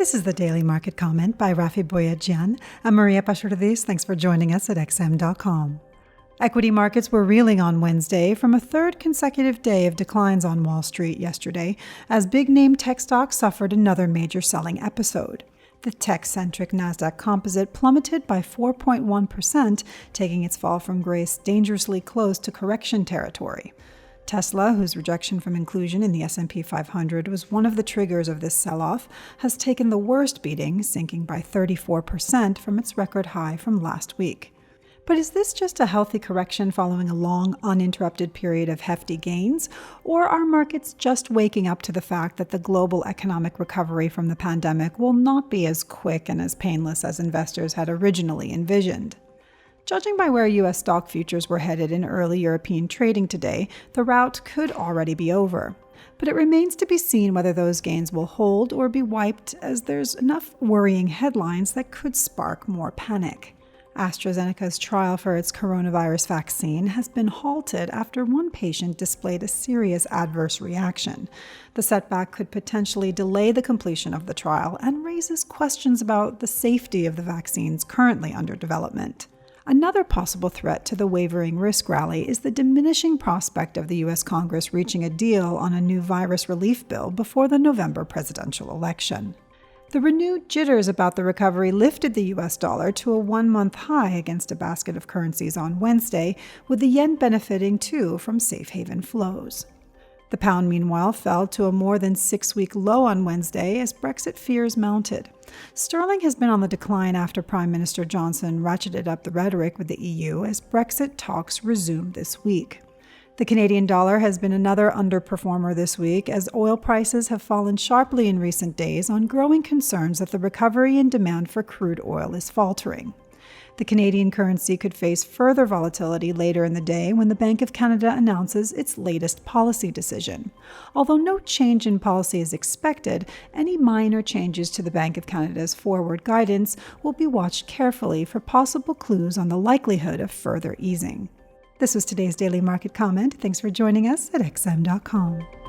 This is the Daily Market Comment by Rafi Boyadjian. I'm Maria Pachurdes. Thanks for joining us at XM.com. Equity markets were reeling on Wednesday from a third consecutive day of declines on Wall Street yesterday, as big-name tech stocks suffered another major selling episode. The tech-centric Nasdaq composite plummeted by 4.1%, taking its fall from grace dangerously close to correction territory. Tesla, whose rejection from inclusion in the S&P 500 was one of the triggers of this sell-off, has taken the worst beating, sinking by 34% from its record high from last week. But is this just a healthy correction following a long, uninterrupted period of hefty gains, or are markets just waking up to the fact that the global economic recovery from the pandemic will not be as quick and as painless as investors had originally envisioned? Judging by where U.S. stock futures were headed in early European trading today, the rout could already be over. But it remains to be seen whether those gains will hold or be wiped, as there's enough worrying headlines that could spark more panic. AstraZeneca's trial for its coronavirus vaccine has been halted after one patient displayed a serious adverse reaction. The setback could potentially delay the completion of the trial and raises questions about the safety of the vaccines currently under development. Another possible threat to the wavering risk rally is the diminishing prospect of the U.S. Congress reaching a deal on a new virus relief bill before the November presidential election. The renewed jitters about the recovery lifted the U.S. dollar to a one-month high against a basket of currencies on Wednesday, with the yen benefiting too from safe haven flows. The pound, meanwhile, fell to a more than 6-week low on Wednesday as Brexit fears mounted. Sterling has been on the decline after Prime Minister Johnson ratcheted up the rhetoric with the EU as Brexit talks resumed this week. The Canadian dollar has been another underperformer this week as oil prices have fallen sharply in recent days on growing concerns that the recovery in demand for crude oil is faltering. The Canadian currency could face further volatility later in the day when the Bank of Canada announces its latest policy decision. Although no change in policy is expected, any minor changes to the Bank of Canada's forward guidance will be watched carefully for possible clues on the likelihood of further easing. This was today's Daily Market Comment. Thanks for joining us at XM.com.